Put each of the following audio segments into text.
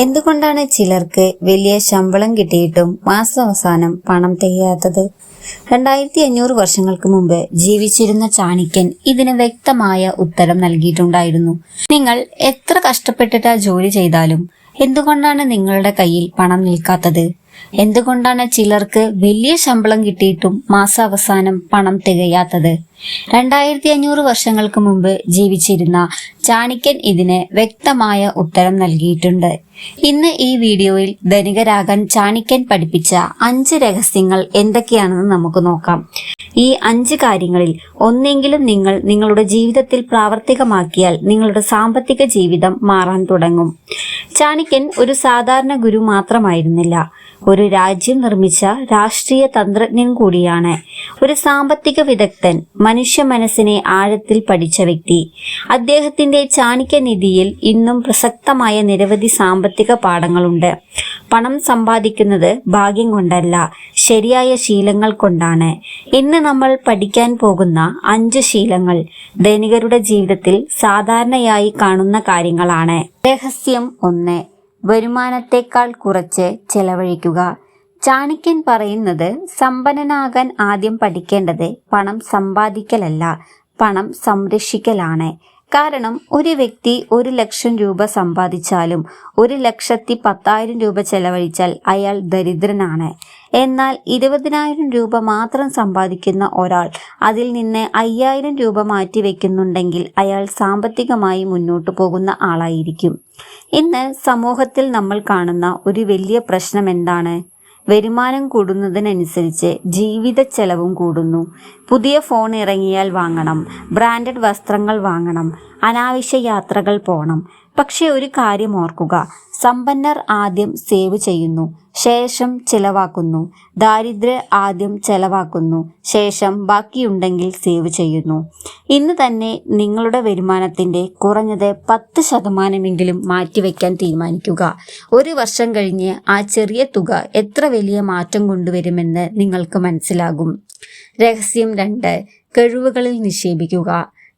എന്തുകൊണ്ടാണ് ചിലർക്ക് വലിയ ശമ്പളം കിട്ടിയിട്ടും മാസാവസാനം പണം തികയാത്തത്? 2500 വർഷങ്ങൾക്ക് മുമ്പ് ജീവിച്ചിരുന്ന ചാണക്യൻ ഇതിന് വ്യക്തമായ ഉത്തരം നൽകിയിട്ടുണ്ടായിരുന്നു. നിങ്ങൾ എത്ര കഷ്ടപ്പെട്ടിട്ട് ജോലി ചെയ്താലും എന്തുകൊണ്ടാണ് നിങ്ങളുടെ കയ്യിൽ പണം നിൽക്കാത്തത്? എന്തുകൊണ്ടാണ് ചിലർക്ക് വലിയ ശമ്പളം കിട്ടിയിട്ടും മാസാവസാനം പണം തികയാത്തത്? 2500 വർഷങ്ങൾക്ക് മുമ്പ് ജീവിച്ചിരുന്ന ചാണക്യൻ ഇതിന് വ്യക്തമായ ഉത്തരം നൽകിയിട്ടുണ്ട്. ഇന്ന് ഈ വീഡിയോയിൽ ധനികരാകാൻ ചാണക്യൻ പഠിപ്പിച്ച 5 രഹസ്യങ്ങൾ എന്തൊക്കെയാണെന്ന് നമുക്ക് നോക്കാം. ഈ 5 കാര്യങ്ങളിൽ ഒന്നെങ്കിലും നിങ്ങൾ നിങ്ങളുടെ ജീവിതത്തിൽ പ്രാവർത്തികമാക്കിയാൽ നിങ്ങളുടെ സാമ്പത്തിക ജീവിതം മാറാൻ തുടങ്ങും. ചാണക്യൻ ഒരു സാധാരണ ഗുരു മാത്രമായിരുന്നില്ല, ഒരു രാജ്യം നിർമ്മിച്ച രാഷ്ട്രീയ തന്ത്രജ്ഞൻ കൂടിയാണ്. ഒരു സാമ്പത്തിക വിദഗ്ധൻ, മനുഷ്യ മനസ്സിനെ ആഴത്തിൽ പഠിച്ച വ്യക്തി. അദ്ദേഹത്തിന്റെ ചാണക്യനിധിയിൽ ഇന്നും പ്രസക്തമായ നിരവധി സാമ്പത്തിക പാഠങ്ങളുണ്ട്. പണം സമ്പാദിക്കുന്നത് ഭാഗ്യം കൊണ്ടല്ല, ശരിയായ ശീലങ്ങൾ കൊണ്ടാണ്. ഇന്ന് നമ്മൾ പഠിക്കാൻ പോകുന്ന 5 ശീലങ്ങൾ ധനികരുടെ ജീവിതത്തിൽ സാധാരണയായി കാണുന്ന കാര്യങ്ങളാണ്. രഹസ്യം 1. വരുമാനത്തെക്കാൾ കുറച്ച് ചെലവഴിക്കുക. ചാണക്യൻ പറയുന്നത് സമ്പന്നനാകാൻ ആദ്യം പഠിക്കേണ്ടത് പണം സമ്പാദിക്കലല്ല, പണം സംരക്ഷിക്കലാണ്. കാരണം ഒരു വ്യക്തി 1,00,000 രൂപ സമ്പാദിച്ചാലും 1,10,000 രൂപ ചെലവഴിച്ചാൽ അയാൾ ദരിദ്രനാണ്. എന്നാൽ 20,000 രൂപ മാത്രം സമ്പാദിക്കുന്ന ഒരാൾ അതിൽ നിന്ന് 5,000 രൂപ മാറ്റിവെക്കുന്നുണ്ടെങ്കിൽ അയാൾ സാമ്പത്തികമായി മുന്നോട്ടു പോകുന്ന ആളായിരിക്കും. ഇന്ന് സമൂഹത്തിൽ നമ്മൾ കാണുന്ന ഒരു വലിയ പ്രശ്നം എന്താണ്? വരുമാനം കൂടുന്നതിനനുസരിച്ച് ജീവിത ചെലവും കൂടുന്നു. പുതിയ ഫോൺ ഇറങ്ങിയാൽ വാങ്ങണം, ബ്രാൻഡഡ് വസ്ത്രങ്ങൾ വാങ്ങണം, അനാവശ്യ യാത്രകൾ പോകണം. പക്ഷെ ഒരു കാര്യം ഓർക്കുക, സമ്പന്നർ ആദ്യം സേവ് ചെയ്യുന്നു, ശേഷം ചെലവാക്കുന്നു. ദാരിദ്ര്യർ ആദ്യം ചെലവാക്കുന്നു, ശേഷം ബാക്കിയുണ്ടെങ്കിൽ സേവ് ചെയ്യുന്നു. ഇന്ന് തന്നെ നിങ്ങളുടെ വരുമാനത്തിന്റെ കുറഞ്ഞത് 10% മാറ്റിവെക്കാൻ തീരുമാനിക്കുക. 1 വർഷം കഴിഞ്ഞ് ആ ചെറിയ തുക എത്ര വലിയ മാറ്റം കൊണ്ടുവരുമെന്ന് നിങ്ങൾക്ക് മനസ്സിലാകും. രഹസ്യം 2. കഴിവുകളിൽ നിക്ഷേപിക്കുക.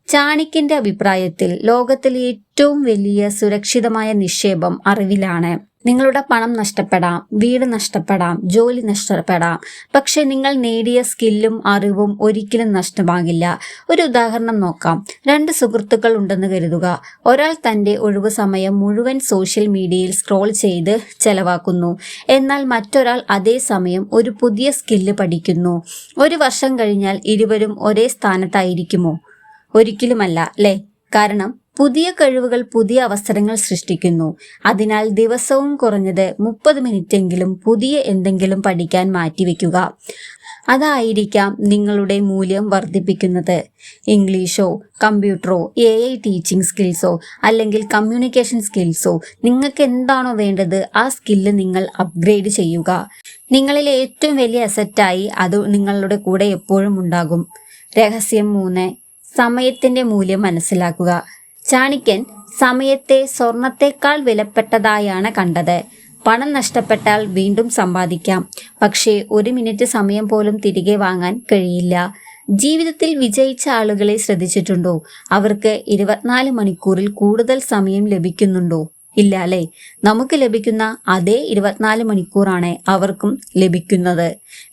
ചാണക്യന്റെ അഭിപ്രായത്തിൽ ലോകത്തിലെ ഏറ്റവും വലിയ സുരക്ഷിതമായ നിക്ഷേപം അറിവിലാണ്. നിങ്ങളുടെ പണം നഷ്ടപ്പെടാം, വീട് നഷ്ടപ്പെടാം, ജോലി നഷ്ടപ്പെടാം, പക്ഷെ നിങ്ങൾ നേടിയ സ്കില്ലും അറിവും ഒരിക്കലും നഷ്ടമാകില്ല. ഒരു ഉദാഹരണം നോക്കാം. 2 സുഹൃത്തുക്കൾ ഉണ്ടെന്ന് കരുതുക. ഒരാൾ തന്റെ ഒഴിവു സമയം മുഴുവൻ സോഷ്യൽ മീഡിയയിൽ സ്ക്രോൾ ചെയ്ത് ചെലവാക്കുന്നു. എന്നാൽ മറ്റൊരാൾ അതേ സമയം ഒരു പുതിയ സ്കില്ല് പഠിക്കുന്നു. 1 വർഷം കഴിഞ്ഞാൽ ഇരുവരും ഒരേ സ്ഥാനത്തായിരിക്കുമോ? ഒരിക്കലുമല്ല, അല്ലേ? കാരണം പുതിയ കഴിവുകൾ പുതിയ അവസരങ്ങൾ സൃഷ്ടിക്കുന്നു. അതിനാൽ ദിവസവും കുറഞ്ഞത് 30 മിനിറ്റെങ്കിലും പുതിയ എന്തെങ്കിലും പഠിക്കാൻ മാറ്റിവെക്കുക. അതായിരിക്കാം നിങ്ങളുടെ മൂല്യം വർദ്ധിപ്പിക്കുന്നത്. ഇംഗ്ലീഷോ, കമ്പ്യൂട്ടറോ, AI ടീച്ചിങ് സ്കിൽസോ അല്ലെങ്കിൽ കമ്മ്യൂണിക്കേഷൻ സ്കിൽസോ, നിങ്ങൾക്ക് എന്താണോ വേണ്ടത് ആ സ്കില്ല് നിങ്ങൾ അപ്ഗ്രേഡ് ചെയ്യുക. നിങ്ങളിലെ ഏറ്റവും വലിയ അസറ്റായി അത് നിങ്ങളുടെ കൂടെ എപ്പോഴും ഉണ്ടാകും. രഹസ്യം 3. സമയത്തിന്റെ മൂല്യം മനസ്സിലാക്കുക. ചാണക്യൻ സമയത്തെ സ്വർണത്തെക്കാൾ വിലപ്പെട്ടതായാണ് കണ്ടത്. പണം നഷ്ടപ്പെട്ടാൽ വീണ്ടും സമ്പാദിക്കാം, പക്ഷേ 1 മിനിറ്റ് സമയം പോലും തിരികെ വാങ്ങാൻ കഴിയില്ല. ജീവിതത്തിൽ വിജയിച്ച ആളുകളെ ശ്രദ്ധിച്ചിട്ടുണ്ടോ? അവർക്ക് 24 മണിക്കൂറിൽ കൂടുതൽ സമയം ലഭിക്കുന്നുണ്ടോ? ഇല്ല, അല്ലേ? നമുക്ക് ലഭിക്കുന്ന അതേ 24 മണിക്കൂറാണ് അവർക്കും ലഭിക്കുന്നത്.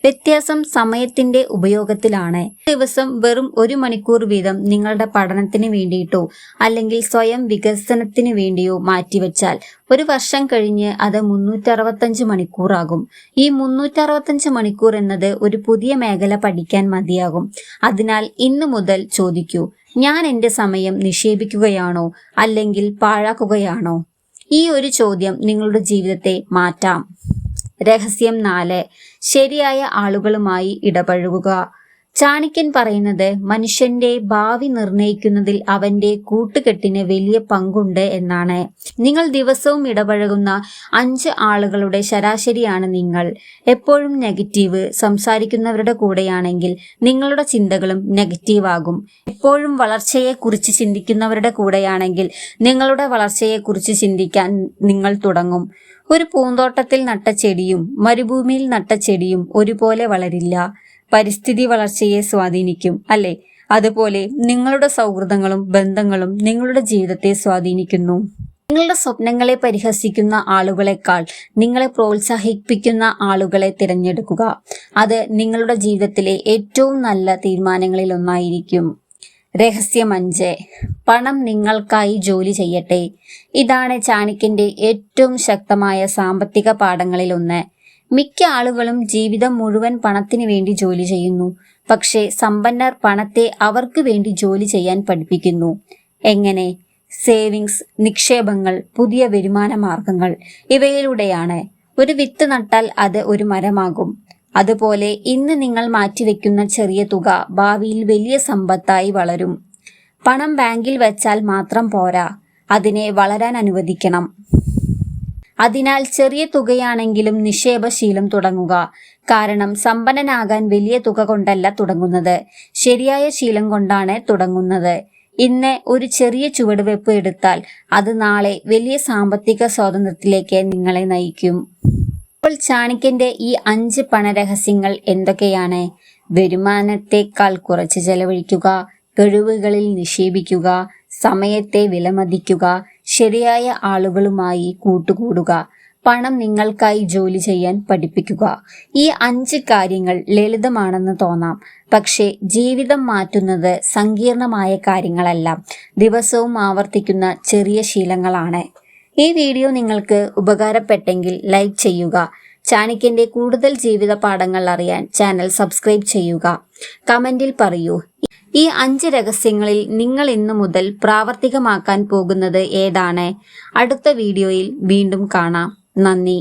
വ്യത്യാസം സമയത്തിന്റെ ഉപയോഗത്തിലാണ്. ദിവസം വെറും 1 മണിക്കൂർ വീതം നിങ്ങളുടെ പഠനത്തിന് വേണ്ടിയിട്ടോ അല്ലെങ്കിൽ സ്വയം വികസനത്തിന് വേണ്ടിയോ മാറ്റിവെച്ചാൽ 1 വർഷം കഴിഞ്ഞ് അത് 365 മണിക്കൂറാകും. ഈ 365 മണിക്കൂർ എന്നത് ഒരു പുതിയ മേഖല പഠിക്കാൻ മതിയാകും. അതിനാൽ ഇന്നു മുതൽ ചോദിക്കൂ, ഞാൻ എൻ്റെ സമയം നിക്ഷേപിക്കുകയാണോ അല്ലെങ്കിൽ പാഴാക്കുകയാണോ? ഈ ഒരു ചോദ്യം നിങ്ങളുടെ ജീവിതത്തെ മാറ്റാം. രഹസ്യം 4. ശരിയായ ആളുകളുമായി ഇടപഴകുക. ചാണക്യൻ പറയുന്നത് മനുഷ്യന്റെ ഭാവി നിർണയിക്കുന്നതിൽ അവന്റെ കൂട്ടുകെട്ടിന് വലിയ പങ്കുണ്ട് എന്നാണ്. നിങ്ങൾ ദിവസവും ഇടപഴകുന്ന 5 ആളുകളുടെ ശരാശരിയാണ് നിങ്ങൾ. എപ്പോഴും നെഗറ്റീവ് സംസാരിക്കുന്നവരുടെ കൂടെയാണെങ്കിൽ നിങ്ങളുടെ ചിന്തകളും നെഗറ്റീവ് ആകും. എപ്പോഴും വളർച്ചയെക്കുറിച്ച് ചിന്തിക്കുന്നവരുടെ കൂടെയാണെങ്കിൽ നിങ്ങളുടെ വളർച്ചയെക്കുറിച്ച് ചിന്തിക്കാൻ നിങ്ങൾ തുടങ്ങും. ഒരു പൂന്തോട്ടത്തിൽ നട്ട ചെടിയും മരുഭൂമിയിൽ നട്ട ചെടിയും ഒരുപോലെ വളരില്ല. പരിസ്ഥിതി വളർച്ചയെ സ്വാധീനിക്കും, അല്ലേ? അതുപോലെ നിങ്ങളുടെ സൗഹൃദങ്ങളും ബന്ധങ്ങളും നിങ്ങളുടെ ജീവിതത്തെ സ്വാധീനിക്കുന്നു. നിങ്ങളുടെ സ്വപ്നങ്ങളെ പരിഹസിക്കുന്ന ആളുകളെക്കാൾ നിങ്ങളെ പ്രോത്സാഹിപ്പിക്കുന്ന ആളുകളെ തിരഞ്ഞെടുക്കുക. അത് നിങ്ങളുടെ ജീവിതത്തിലെ ഏറ്റവും നല്ല തീരുമാനങ്ങളിൽ ഒന്നായിരിക്കും. രഹസ്യം 5. പണം നിങ്ങൾക്കായി ജോലി ചെയ്യട്ടെ. ഇതാണ് ചാണക്യന്റെ ഏറ്റവും ശക്തമായ സാമ്പത്തിക പാഠങ്ങളിൽ ഒന്ന്. മിക്ക ആളുകളും ജീവിതം മുഴുവൻ പണത്തിന് വേണ്ടി ജോലി ചെയ്യുന്നു. പക്ഷേ സമ്പന്നർ പണത്തെ അവർക്ക് വേണ്ടി ജോലി ചെയ്യാൻ പഠിപ്പിക്കുന്നു. എങ്ങനെ? സേവിങ്സ്, നിക്ഷേപങ്ങൾ, പുതിയ വരുമാന മാർഗങ്ങൾ ഇവയിലൂടെയാണ്. ഒരു വിത്ത് നട്ടാൽ അത് ഒരു മരമാകും. അതുപോലെ ഇന്ന് നിങ്ങൾ മാറ്റിവെക്കുന്ന ചെറിയ തുക ഭാവിയിൽ വലിയ സമ്പത്തായി വളരും. പണം ബാങ്കിൽ വെച്ചാൽ മാത്രം പോരാ, അതിനെ വളരാൻ അനുവദിക്കണം. അതിനാൽ ചെറിയ തുകയാണെങ്കിലും നിക്ഷേപശീലം തുടങ്ങുക. കാരണം സമ്പന്നനാകാൻ വലിയ തുക കൊണ്ടല്ല തുടങ്ങുന്നത്, ശരിയായ ശീലം കൊണ്ടാണ് തുടങ്ങുന്നത്. ഇന്ന് ഒരു ചെറിയ ചുവടുവെപ്പ് എടുത്താൽ അത് നാളെ വലിയ സാമ്പത്തിക സ്വാതന്ത്ര്യത്തിലേക്ക് നിങ്ങളെ നയിക്കും. അപ്പോൾ ചാണക്യന്റെ ഈ 5 പണരഹസ്യങ്ങൾ എന്തൊക്കെയാണ്? വരുമാനത്തെക്കാൾ കുറച്ച് ചെലവഴിക്കുക, കഴിവുകളിൽ നിക്ഷേപിക്കുക, സമയത്തെ വിലമതിക്കുക, ശരിയായ ആളുകളുമായി കൂട്ടുകൂടുക, പണം നിങ്ങൾക്കായി ജോലി ചെയ്യാൻ പഠിപ്പിക്കുക. ഈ 5 കാര്യങ്ങൾ ലളിതമാണെന്ന് തോന്നാം, പക്ഷേ ജീവിതം മാറ്റുന്നത് സങ്കീർണമായ കാര്യങ്ങളല്ല, ദിവസവും ആവർത്തിക്കുന്ന ചെറിയ ശീലങ്ങളാണ്. ഈ വീഡിയോ നിങ്ങൾക്ക് ഉപകാരപ്പെട്ടെങ്കിൽ ലൈക്ക് ചെയ്യുക. ചാണക്യന്റെ കൂടുതൽ ജീവിത പാഠങ്ങൾ അറിയാൻ ചാനൽ സബ്സ്ക്രൈബ് ചെയ്യുക. കമന്റിൽ പറയൂ, ഈ 5 രഹസ്യങ്ങളിൽ നിങ്ങൾ ഇന്നു മുതൽ പ്രാവർത്തികമാക്കാൻ പോകുന്നത് ഏതാണ്? അടുത്ത വീഡിയോയിൽ വീണ്ടും കാണാം. നന്ദി.